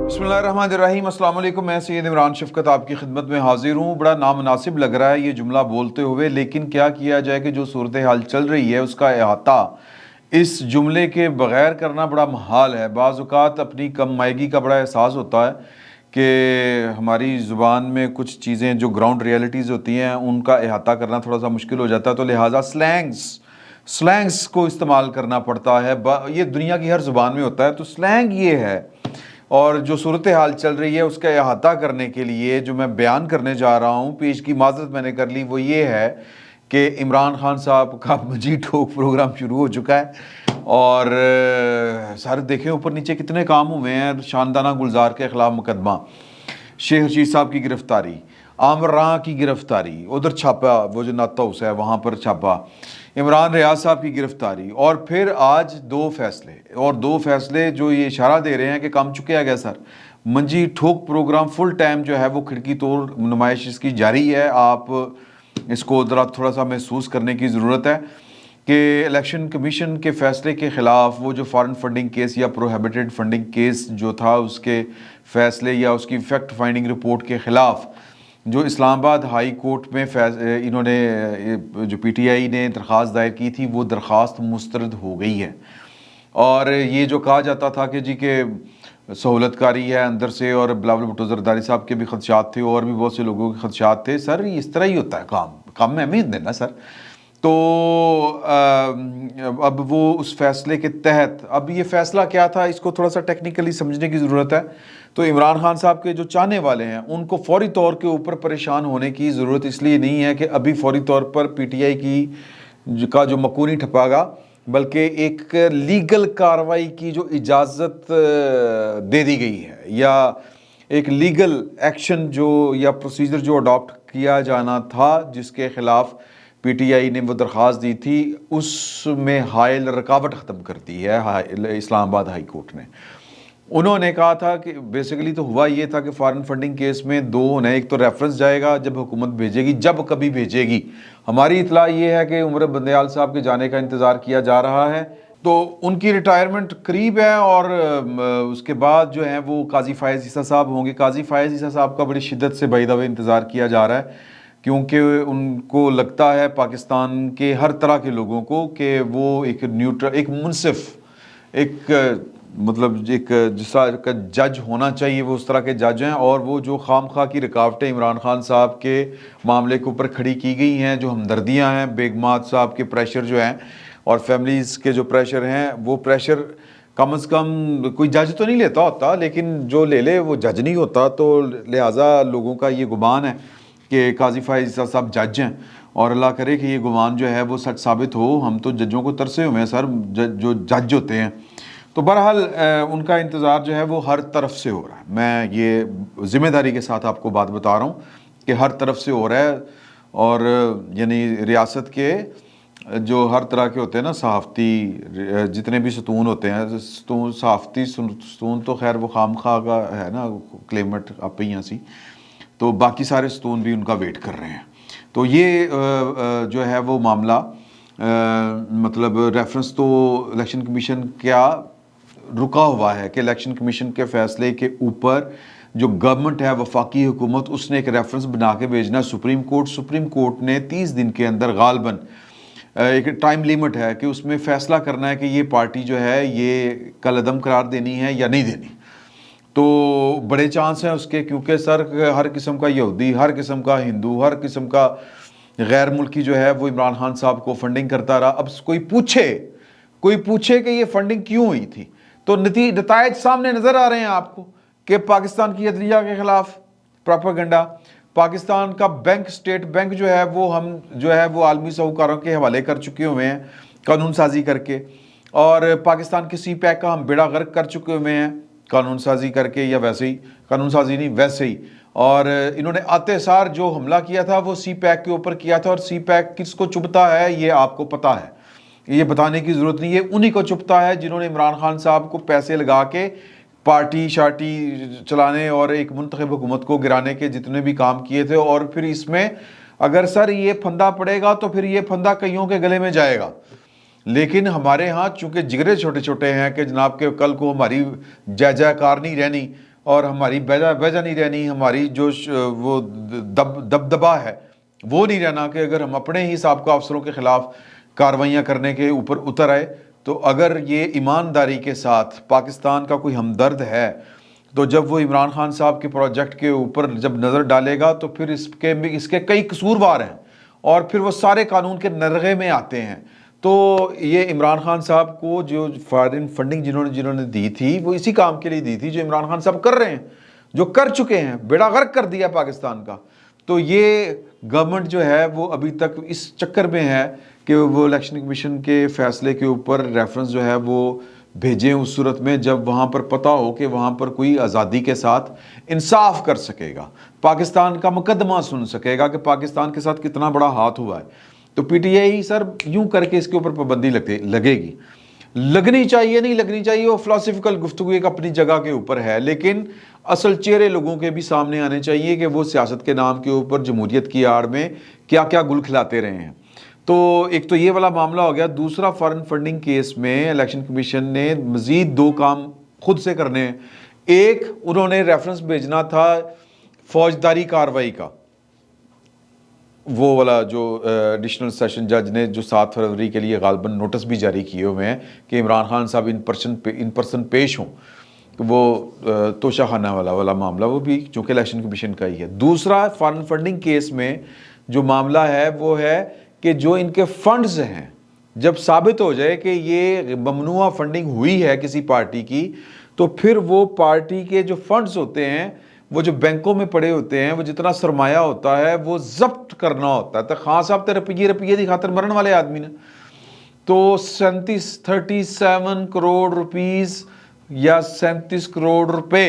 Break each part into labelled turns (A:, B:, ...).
A: बिस्मिल्लाहिर्रहमानिर्रहीम। अस्सलाम वालेकुम। मैं सैयद इमरान शफकत आपकी खिदमत में हाजिर हूँ। बड़ा नामुनासिब लग रहा है ये जुमला बोलते हुए, लेकिन क्या किया जाए कि जो सूरत हाल चल रही है उसका अहाता इस जुमले के बग़ैर करना बड़ा मुहाल है। बाज़ औक़ात अपनी कम मायगी का बड़ा एहसास होता है कि हमारी ज़ुबान में कुछ चीज़ें जो ग्राउंड रियलिटीज़ होती हैं उनका अहाता करना थोड़ा सा मुश्किल हो जाता है, तो लिहाजा स्लैंग्स को इस्तेमाल करना पड़ता है। ये दुनिया की हर ज़ुबान में होता है, तो स्लैंग ये है। और जो सूरत हाल चल रही है उसका अहाता करने के लिए जो मैं बयान करने जा रहा हूँ, पेश की माज़रत मैंने कर ली, वो ये है कि इमरान खान साहब का मजीद ठोक प्रोग्राम शुरू हो चुका है और सारे देखें ऊपर नीचे कितने काम हुए हैं। शानदाना गुलजार के ख़िलाफ़ मुकदमा, शेख रशीद साहब की गिरफ़्तारी, आमिर रां की गिरफ़्तारी, उधर छापा, वो जो नाता हाउस है वहाँ पर छापा, इमरान रियाज साहब की गिरफ़्तारी, और फिर आज दो फैसले जो ये इशारा दे रहे हैं कि काम चुके आ गया सर। मंजी ठोक प्रोग्राम फुल टाइम जो है वो खिड़की तोड़ नुमाइश इसकी जारी है। आप इसको ज़रा थोड़ा सा महसूस करने की ज़रूरत है कि इलेक्शन कमीशन के फ़ैसले के ख़िलाफ़ वो जो फॉरेन फंडिंग केस या प्रोहिबिटेड फंडिंग केस जो था उसके फ़ैसले या उसकी फैक्ट फाइंडिंग रिपोर्ट के ख़िलाफ़ जो इस्लामाबाद हाई कोर्ट में इन्होंने जो पीटीआई ने दरख्वास्त दायर की थी वो दरख्वास्त मुस्तरद हो गई है। और ये जो कहा जाता था कि जी के सहूलतकारी है अंदर से, और बिलावल भुट्टो जरदारी साहब के भी खदशात थे और भी बहुत से लोगों के खदशात थे। सर इस तरह ही होता है, काम में अहमियत देना सर। तो अब वो उस फैसले के तहत, अब ये फ़ैसला क्या था इसको थोड़ा सा टेक्निकली समझने की ज़रूरत है। तो इमरान खान साहब के जो चाहने वाले हैं उनको फौरी तौर के ऊपर परेशान होने की ज़रूरत इसलिए नहीं है कि अभी फौरी तौर पर पीटीआई का जो मकूनी ठपागा, बल्कि एक लीगल कार्रवाई की जो इजाज़त दे दी गई है या एक लीगल एक्शन जो या प्रोसीजर जो अडॉप्ट किया जाना था जिसके ख़िलाफ़ पीटीआई ने वो दरख्वास्त दी थी, उसमें हायल रकावट ख़त्म कर दी है इस्लामाबाद हाई कोर्ट ने। उन्होंने कहा था कि बेसिकली तो हुआ ये था कि फॉरेन फंडिंग केस में दो होने, एक तो रेफरेंस जाएगा जब हुकूमत भेजेगी, जब कभी भेजेगी। हमारी इतला ये है कि उमर बंदयाल साहब के जाने का इंतज़ार किया जा रहा है, तो उनकी रिटायरमेंट करीब है और उसके बाद जो है वो काजी फायज़ ईसा साहब होंगे। काजी फायज़ ईसा साहब का बड़ी शिद्दत से बाय द वे इंतज़ार किया जा रहा है, क्योंकि उनको लगता है पाकिस्तान के हर तरह के लोगों को कि वो एक न्यूट्रल, एक मुनसिफ, एक मतलब एक जिस तरह का जज होना चाहिए वो उस तरह के जज हैं। और वो जो खामखा की रुकावटें इमरान खान साहब के मामले के ऊपर खड़ी की गई हैं, जो हमदर्दियां हैं, बेगमात साहब के प्रेशर जो हैं और फैमिलीज़ के जो प्रेशर हैं, वो प्रेशर कम से कम कोई जज तो नहीं लेता होता, लेकिन जो ले ले वो जज नहीं होता। तो लिहाजा लोगों का ये गुमान है कि काजी फायज़ ईसा साहब जज हैं, और अल्लाह करे कि ये गुमान जो है वो सच साबित हो। हम तो जजों को तरसे हुए हैं सर, जो जज होते हैं। तो बहरहाल उनका इंतज़ार जो है वो हर तरफ से हो रहा है। मैं ये ज़िम्मेदारी के साथ आपको बात बता रहा हूँ कि हर तरफ से हो रहा है। और यानी रियासत के जो हर तरह के होते हैं ना सहाफ़ती, जितने भी सतून होते हैं, सहाफ़ती सतून तो खैर वो खामखा का है ना, क्लेमेट आप ही सी, तो बाकी सारे सतून भी उनका वेट कर रहे हैं। तो ये जो है वो मामला मतलब रेफरेंस तो इलेक्शन कमीशन क्या रुका हुआ है कि इलेक्शन कमीशन के फ़ैसले के ऊपर जो गवर्नमेंट है, वफाकी हुकूमत, उसने एक रेफरेंस बना के भेजना सुप्रीम कोर्ट ने 30 दिन के अंदर गालबन एक टाइम लिमिट है कि उसमें फ़ैसला करना है कि ये पार्टी जो है ये कलअदम करार देनी है या नहीं देनी। तो बड़े चांस हैं उसके, क्योंकि सर हर किस्म का यहूदी, हर किस्म का हिंदू, हर किस्म का गैर मुल्की जो है वो इमरान खान साहब को फंडिंग करता रहा। अब कोई पूछे कि ये फंडिंग क्यों हुई थी, तो नतायज सामने नज़र आ रहे हैं आपको कि पाकिस्तान की अदलिया के ख़िलाफ़ प्रोपेगेंडा, पाकिस्तान का बैंक, स्टेट बैंक जो है वो हम जो है वो आलमी साहूकारों के हवाले कर चुके हुए हैं कानून साजी करके, और पाकिस्तान के सी पैक का हम बेड़ा गर्क कर चुके हुए हैं कानून साजी करके, या वैसे ही कानून साजी नहीं वैसे ही। और इन्होंने आते सार जो हमला किया था वो सी पैक के ऊपर किया था, और सी पैक किसको चुभता है ये आपको पता है, ये बताने की ज़रूरत नहीं है। उन्हीं को चुभता है जिन्होंने इमरान खान साहब को पैसे लगा के पार्टी शार्टी चलाने और एक मुंतखब हुकूमत को गिराने के जितने भी काम किए थे। और फिर इसमें अगर सर ये फंदा पड़ेगा तो फिर ये फंदा कईयों के गले में जाएगा। लेकिन हमारे यहाँ चूंकि जिगरे छोटे छोटे हैं कि जनाब के कल को हमारी जय जयकार नहीं रहनी, اور ہماری بیجا نہیں رہنی، ہماری جو وہ دبدبا ہے وہ نہیں رہنا کہ اگر ہم اپنے ہی سابقہ افسروں کے خلاف کاروائیاں کرنے کے اوپر اتر آئے. تو اگر یہ ایمانداری کے ساتھ پاکستان کا کوئی ہمدرد ہے تو جب وہ عمران خان صاحب کے پروجیکٹ کے اوپر جب نظر ڈالے گا تو پھر اس کے کئی قصوروار ہیں اور پھر وہ سارے قانون کے نرغے میں آتے ہیں. تو یہ عمران خان صاحب کو جو فارن فنڈنگ جنہوں نے دی تھی وہ اسی کام کے لیے دی تھی جو عمران خان صاحب کر رہے ہیں، جو کر چکے ہیں، بیڑا غرق کر دیا پاکستان کا. تو یہ گورنمنٹ جو ہے وہ ابھی تک اس چکر میں ہے کہ وہ الیکشن کمیشن کے فیصلے کے اوپر ریفرنس جو ہے وہ بھیجیں اس صورت میں جب وہاں پر پتہ ہو کہ وہاں پر کوئی آزادی کے ساتھ انصاف کر سکے گا، پاکستان کا مقدمہ سن سکے گا کہ پاکستان کے ساتھ کتنا بڑا ہاتھ ہوا ہے. تو پی ٹی آئی سر یوں کر کے اس کے اوپر پابندی لگے گی، لگنی چاہیے نہیں لگنی چاہیے وہ فلسفیکل گفتگو ایک اپنی جگہ کے اوپر ہے، لیکن اصل چہرے لوگوں کے بھی سامنے آنے چاہیے کہ وہ سیاست کے نام کے اوپر جمہوریت کی آڑ میں کیا کیا گل کھلاتے رہے ہیں. تو ایک تو یہ والا معاملہ ہو گیا. دوسرا فارن فنڈنگ کیس میں الیکشن کمیشن نے مزید 2 کام خود سے کرنے ہیں. ایک، انہوں نے ریفرنس بھیجنا تھا فوجداری کارروائی کا، وہ والا جو ایڈیشنل سیشن جج نے جو 7 فروری کے لیے غالباً نوٹس بھی جاری کیے ہوئے ہیں کہ عمران خان صاحب ان پرسن پیش ہوں، وہ توشہ خانہ والا معاملہ وہ بھی چونکہ الیکشن کمیشن کا ہی ہے. دوسرا فارن فنڈنگ کیس میں جو معاملہ ہے وہ ہے کہ جو ان کے فنڈز ہیں جب ثابت ہو جائے کہ یہ ممنوعہ فنڈنگ ہوئی ہے کسی پارٹی کی، تو پھر وہ پارٹی کے جو فنڈز ہوتے ہیں وہ جو بینکوں میں پڑے ہوتے ہیں، وہ جتنا سرمایہ ہوتا ہے وہ ضبط کرنا ہوتا ہے. تو خان صاحب تے رپیے دی خاطر مرن والے آدمی نے تو 37 کروڑ روپیز یا 37 کروڑ روپے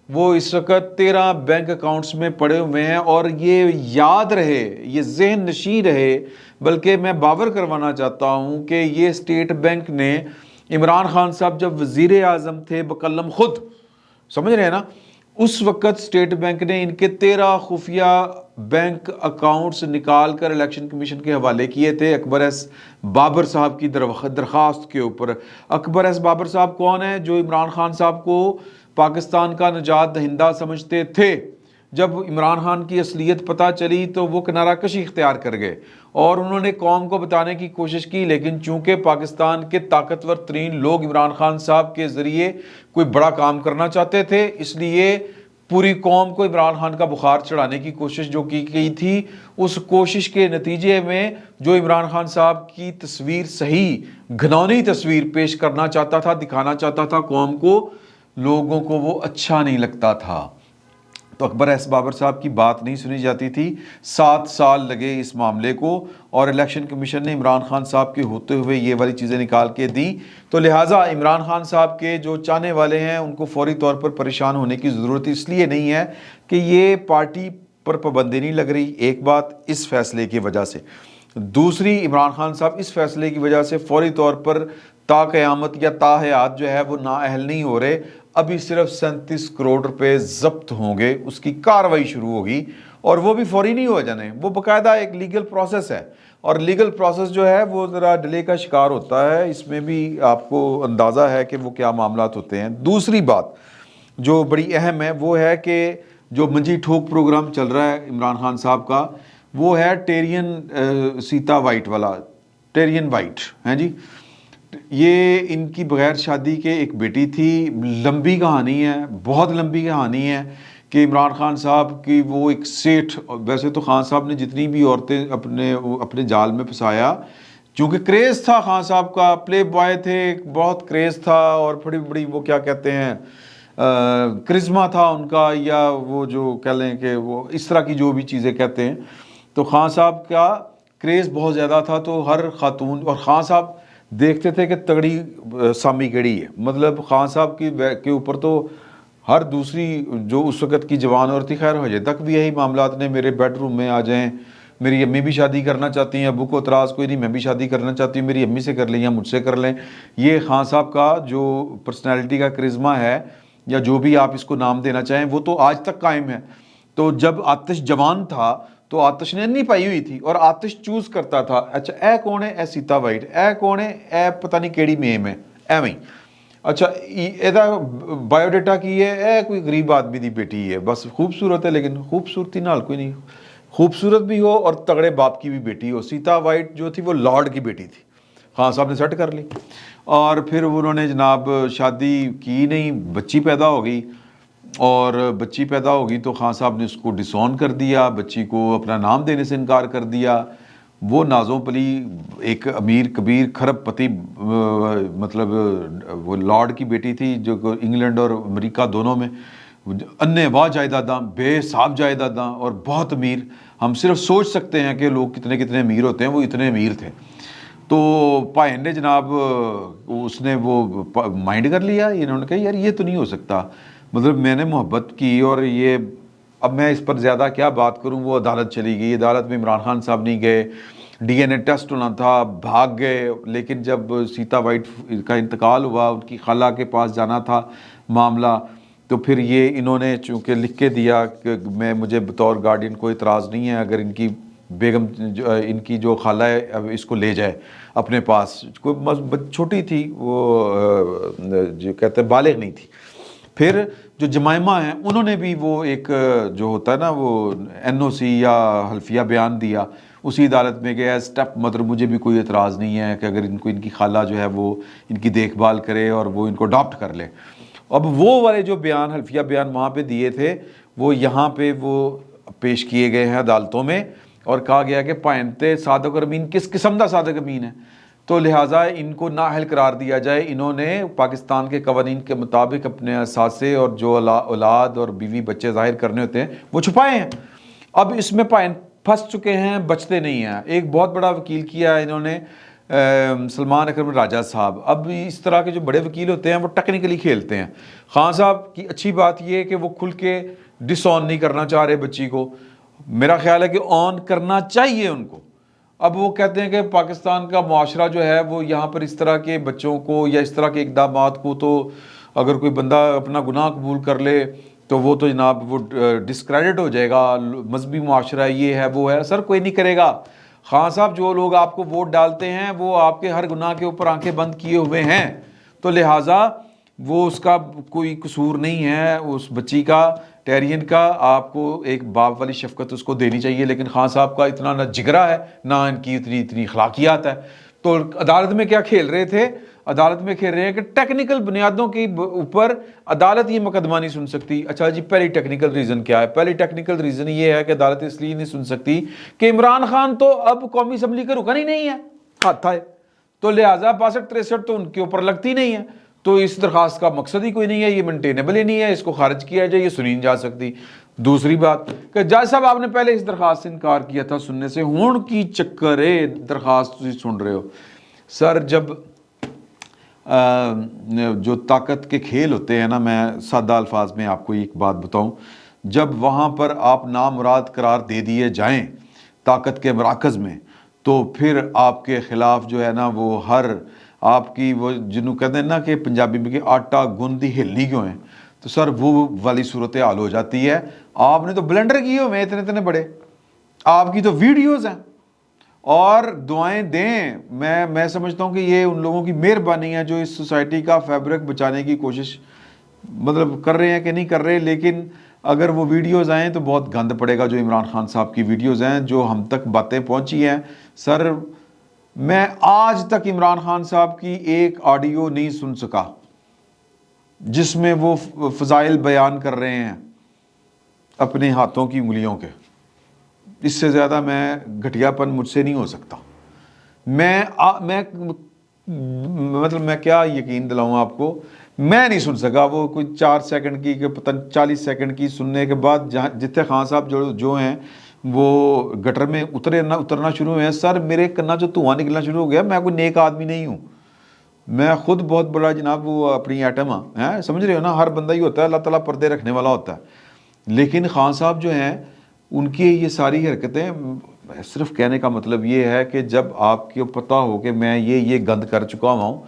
A: وہ اس وقت 13 بینک اکاؤنٹس میں پڑے ہوئے ہیں. اور یہ یاد رہے، یہ ذہن نشین رہے، بلکہ میں باور کروانا چاہتا ہوں کہ یہ اسٹیٹ بینک نے عمران خان صاحب جب وزیر اعظم تھے بقلم خود، سمجھ رہے ہیں نا، اس وقت اسٹیٹ بینک نے ان کے 13 خفیہ بینک اکاؤنٹس نکال کر الیکشن کمیشن کے حوالے کیے تھے اکبر ایس بابر صاحب کی درخواست کے اوپر. اکبر ایس بابر صاحب کون ہیں؟ جو عمران خان صاحب کو پاکستان کا نجات دہندہ سمجھتے تھے. جب عمران خان کی اصلیت پتہ چلی تو وہ کنارہ کشی اختیار کر گئے اور انہوں نے قوم کو بتانے کی کوشش کی، لیکن چونکہ پاکستان کے طاقتور ترین لوگ عمران خان صاحب کے ذریعے کوئی بڑا کام کرنا چاہتے تھے، اس لیے پوری قوم کو عمران خان کا بخار چڑھانے کی کوشش جو کی گئی تھی، اس کوشش کے نتیجے میں جو عمران خان صاحب کی تصویر صحیح گھنونی تصویر پیش کرنا چاہتا تھا، دکھانا چاہتا تھا قوم کو، لوگوں کو وہ اچھا نہیں لگتا تھا. تو اکبر ایس بابر صاحب کی بات نہیں سنی جاتی تھی. 7 سال لگے اس معاملے کو اور الیکشن کمیشن نے عمران خان صاحب کے ہوتے ہوئے یہ والی چیزیں نکال کے دیں. تو لہٰذا عمران خان صاحب کے جو چاہنے والے ہیں ان کو فوری طور پر پریشان ہونے کی ضرورت اس لیے نہیں ہے کہ یہ پارٹی پر پابندی نہیں لگ رہی، ایک بات اس فیصلے کی وجہ سے. دوسری، عمران خان صاحب اس فیصلے کی وجہ سے فوری طور پر تا قیامت یا تا حیات جو ہے وہ نااہل نہیں ہو رہے. ابھی صرف 37 کروڑ روپے ضبط ہوں گے، اس کی کارروائی شروع ہوگی اور وہ بھی فوری نہیں ہو جانے، وہ باقاعدہ ایک لیگل پروسیس ہے اور لیگل پروسیس جو ہے وہ ذرا ڈیلے کا شکار ہوتا ہے. اس میں بھی آپ کو اندازہ ہے کہ وہ کیا معاملات ہوتے ہیں. دوسری بات جو بڑی اہم ہے وہ ہے کہ جو منجی ٹھوک پروگرام چل رہا ہے عمران خان صاحب کا، وہ ہے ٹیرین سیتا وائٹ والا، ٹیرین وائٹ ہیں جی. یہ ان کی بغیر شادی کے ایک بیٹی تھی. لمبی کہانی ہے، بہت لمبی کہانی ہے کہ عمران خان صاحب کی وہ ایک سیٹھ، ویسے تو خان صاحب نے جتنی بھی عورتیں اپنے جال میں پھنسایا، چونکہ کریز تھا خان صاحب کا، پلے بوائے تھے، بہت کریز تھا اور بڑی بڑی وہ کیا کہتے ہیں کرزما تھا ان کا، یا وہ جو کہہ لیں کہ وہ اس طرح کی جو بھی چیزیں کہتے ہیں. تو خان صاحب کا کریز بہت زیادہ تھا. تو ہر خاتون، اور خان صاحب دیکھتے تھے کہ تگڑی سامی کیڑی ہے، مطلب خان صاحب کے اوپر تو ہر دوسری جو اس وقت کی جوان عورت تھی، خیر ہجے تک بھی یہی معاملات نے، میرے بیڈ روم میں آ جائیں، میری امی بھی شادی کرنا چاہتی ہیں، ابو کو اعتراض کوئی نہیں، میں بھی شادی کرنا چاہتی ہوں، میری امی سے کر لیں یا مجھ سے کر لیں. یہ خان صاحب کا جو پرسنالٹی کا کرزما ہے یا جو بھی آپ اس کو نام دینا چاہیں، وہ تو آج تک قائم ہے. تو جب آتش جوان تھا تو آتش نے نہیں پائی ہوئی تھی اور آتش چوز کرتا تھا، اچھا اے کون ہے، اے سیتا وائٹ، اے کون ہے، اے پتہ نہیں کیڑی میم ہے، ایویں. अच्छा ਇਹਦਾ ਬਾਇਓਡਾਟਾ ਕੀ ਹੈ? ਇਹ ਕੋਈ ਗਰੀਬ ਆਦਮੀ ਦੀ ਬੇਟੀ ਹੈ, बस खूबसूरत है, लेकिन खूबसूरती नाल कोई नहीं, खूबसूरत भी हो और तगड़े बाप की भी बेटी हो। सीता वाइट जो थी वो लॉर्ड की बेटी थी, खान साहब ने सेट कर ली। और फिर उन्होंने जनाब शादी की नहीं, बच्ची पैदा हो गई, और बच्ची पैदा हो गई तो खान साहब ने उसको डिसऑन कर दिया, बच्ची को अपना नाम देने से इनकार कर दिया। वो नाज़ों पली एक अमीर कबीर खरबपति मतलब वो लॉर्ड की बेटी थी, जो इंग्लैंड और अमेरिका दोनों में अन्य वाह जायदादां, बेसाब जायदादां और बहुत अमीर। हम सिर्फ सोच सकते हैं कि लोग कितने कितने अमीर होते हैं, वो इतने अमीर थे। तो भाई ने जनाब उसने वो माइंड कर लिया, इन्होंने कहा यार ये तो नहीं हो सकता, मतलब मैंने मोहब्बत की और ये, अब मैं इस पर ज़्यादा क्या बात करूं। वो अदालत चली गई, अदालत में इमरान खान साहब नहीं गए, डीएनए टेस्ट होना था, भाग गए। लेकिन जब सीता वाइट का इंतकाल हुआ, उनकी खाला के पास जाना था मामला, तो फिर ये इन्होंने चूँकि लिख के दिया कि मुझे बतौर गार्डियन कोई इतराज़ नहीं है अगर इनकी बेगम इनकी जो खाला है अब इसको ले जाए अपने पास। कोई छोटी थी वो, जो कहते हैं बालिग नहीं थी। फिर जो जमाइमा हैं उन्होंने भी वो एक जो होता है ना वो एनओसी या हल्फिया बयान दिया उसी अदालत में कि एज स्टेप मदर मुझे भी कोई एतराज़ नहीं है कि अगर इनको इनकी खाला जो है वो इनकी देखभाल करे और वो इनको अडॉप्ट कर ले। अब वो वाले जो बयान हल्फिया बयान वहाँ पे दिए थे वो यहाँ पे वो पेश किए गए हैं अदालतों में, और कहा गया कि पाइनते सादक और अमीन किस किस्म का सादक अमीन है, तो लिहाजा इनको नाअहल करार दिया जाए। इन्होंने पाकिस्तान के कवानीन के मुताबिक अपने असासे और जो औलाद और बीवी बच्चे ज़ाहिर करने होते हैं वो छुपाए हैं। अब इसमें पाइन फंस चुके हैं, बचते नहीं हैं। एक बहुत बड़ा वकील किया है इन्होंने सलमान अकरम राजा साहब। अब इस तरह के जो बड़े वकील होते हैं वो टेक्निकली खेलते हैं। खान साहब की अच्छी बात ये है कि वो खुल के डिसऑन नहीं करना चाह रहे बच्ची को, मेरा ख्याल है कि ऑन करना चाहिए उनको। अब वो कहते हैं कि पाकिस्तान का मुआशरा जो है वो यहाँ पर इस तरह के बच्चों को या इस तरह के इक़दामात को, तो अगर कोई बंदा अपना गुनाह कबूल कर ले तो वो तो जनाब वो डिस्क्रेडिट हो जाएगा, मजहबी मुआशरा ये है वो है। सर कोई नहीं करेगा। खान साहब जो लोग आपको वोट डालते हैं वो आपके हर गुनाह के ऊपर आंखें बंद किए हुए हैं, तो लिहाजा वो उसका कोई कसूर नहीं है उस बच्ची का, टेरियन का। आपको एक बाप वाली शफकत उसको देनी चाहिए, लेकिन खान साहब का इतना ना जिगरा है ना इनकी इतनी अखलाकियात है। तो अदालत में क्या खेल रहे थे? अदालत में खेल रहे हैं कि टेक्निकल बुनियादों के ऊपर अदालत ये मुकदमा नहीं सुन सकती। अच्छा जी, पहली टेक्निकल रीज़न क्या है? पहली टेक्निकल रीज़न ये है कि अदालत इसलिए नहीं सुन सकती कि इमरान खान तो अब कौमी असम्बली का रुकन ही नहीं है, हाथ है, तो लिहाजा 62-63 तो उनके ऊपर लगती नहीं है, तो इस दरख्वास्त का मकसद ही कोई नहीं है, ये मेंटेनेबल ही नहीं है, इसको खारिज किया जाए, ये सुनी नहीं जा सकती। दूसरी बात कि जज साहब आपने पहले इस दरख्वास्त से इनकार किया था सुनने से, हुण की चक्कर है दरख्वास्त तुसीं सुन रहे हो। सर जब जो ताकत के खेल होते हैं ना, मैं सादा अल्फाज में आपको एक बात बताऊं, जब वहाँ पर आप नामुराद करार दे दिए जाएं ताकत के मराकज़ में, तो फिर आपके ख़िलाफ़ जो है ना वो हर आपकी वो जिन्हों कहते हैं ना कि पंजाबी में कि आटा गुंदी हिलनी क्यों है, तो सर वो वाली सूरत हाल हो जाती है। आपने तो ब्लेंडर किए हुए इतने इतने बड़े, आपकी तो वीडियोज़ हैं, और दुआएं दें। मैं समझता हूँ कि ये उन लोगों की मेहरबानी है जो इस सोसाइटी का फैब्रिक बचाने की कोशिश मतलब कर रहे हैं कि नहीं कर रहे, लेकिन अगर वो वीडियोज़ आएँ तो बहुत गंद पड़ेगा। जो इमरान खान साहब की वीडियोज़ हैं जो हम तक बातें पहुँची हैं, सर मैं आज तक इमरान खान साहब की एक ऑडियो नहीं सुन सका जिसमें वो फ़ज़ाइल बयान कर रहे हैं अपने हाथों की उंगलियों के। इससे ज़्यादा मैं घटियापन मुझसे नहीं हो सकता। मैं मतलब मैं क्या यकीन दिलाऊं आपको, मैं नहीं सुन सका वो कोई 4 सेकंड की कि पता 40 सेकंड की सुनने के बाद जहाँ जितने खान साहब जो हैं वो गटर में उतरना शुरू हुए हैं। सर मेरे कन्ना जो धुआं निकलना शुरू हो गया। मैं कोई नेक आदमी नहीं हूँ, मैं खुद बहुत बड़ा जनाब वो अपनी एटम है, समझ रहे हो ना। हर बंदा ही होता है, अल्लाह ताला पर्दे रखने वाला होता है, लेकिन खान साहब जो हैं उनकी ये सारी हरकतें, सिर्फ कहने का मतलब ये है कि जब आपको पता हो कि मैं ये गंद कर चुका हूँ,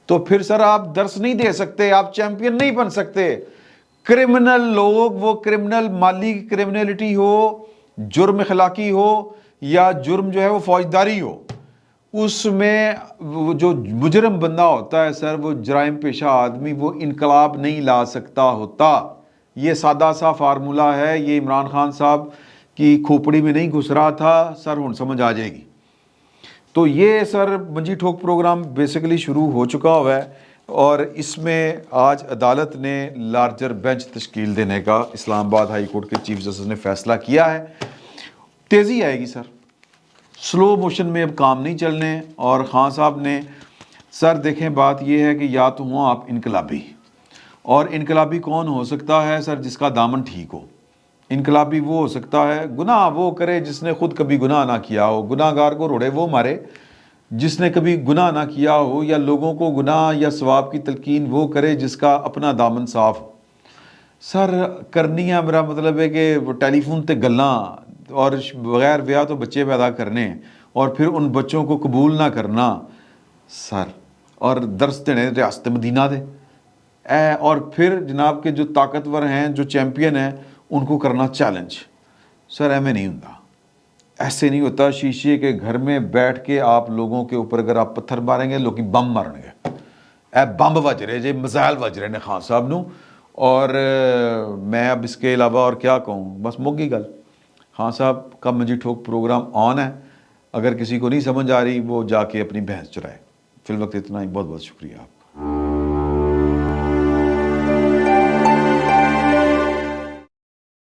A: तो फिर सर आप दर्स नहीं दे सकते, आप चैम्पियन नहीं बन सकते। क्रिमिनल लोग, वो क्रिमिनल माली क्रिमिनलिटी हो, जुर्म अखलाकी हो या जुर्म जो है वो फौजदारी हो, اس میں وہ جو مجرم بندہ ہوتا ہے سر، وہ جرائم پیشہ آدمی، وہ انقلاب نہیں لا سکتا ہوتا. یہ سادہ سا فارمولہ ہے، یہ عمران خان صاحب کی کھوپڑی میں نہیں گھس رہا تھا سر، ہن سمجھ آ جائے گی. تو یہ سر منجی ٹھوک پروگرام بیسیکلی شروع ہو چکا ہوا ہے، اور اس میں آج عدالت نے لارجر بینچ تشکیل دینے کا اسلام آباد ہائی کورٹ کے چیف جسٹس نے فیصلہ کیا ہے. تیزی آئے گی سر، سلو موشن میں اب کام نہیں چلنے. اور خان صاحب نے سر دیکھیں، بات یہ ہے کہ یا تو ہوں آپ انقلابی، اور انقلابی کون ہو سکتا ہے سر؟ جس کا دامن ٹھیک ہو. انقلابی وہ ہو سکتا ہے، گناہ وہ کرے جس نے خود کبھی گناہ نہ کیا ہو، گناہ گار کو روڑے وہ مارے جس نے کبھی گناہ نہ کیا ہو، یا لوگوں کو گناہ یا ثواب کی تلقین وہ کرے جس کا اپنا دامن صاف ہو. سر کرنی ہے، میرا مطلب ہے کہ ٹیلی فون تے گلاں اور بغیر بیاہ تو بچے پیدا کرنے، اور پھر ان بچوں کو قبول نہ کرنا سر، اور درس دینے ریاست مدینہ دے اور پھر جناب کے جو طاقتور ہیں، جو چیمپئن ہیں، ان کو کرنا چیلنج. سر ایویں نہیں ہوتا، ایسے نہیں ہوتا. شیشے کے گھر میں بیٹھ کے آپ لوگوں کے اوپر اگر آپ پتھر ماریں گے، لوگ بم مارن گے. اے بمب وج رہے جی، میزائل وج رہے نے خان صاحب نو. اور میں اب اس کے علاوہ اور کیا کہوں، بس مگی گل. خان صاحب کا منجی ٹھوک پروگرام آن ہے، اگر کسی کو نہیں سمجھ آ رہی وہ جا کے اپنی بھینس چرائے. فی الوقت اتنا ہی، بہت بہت شکریہ آپ.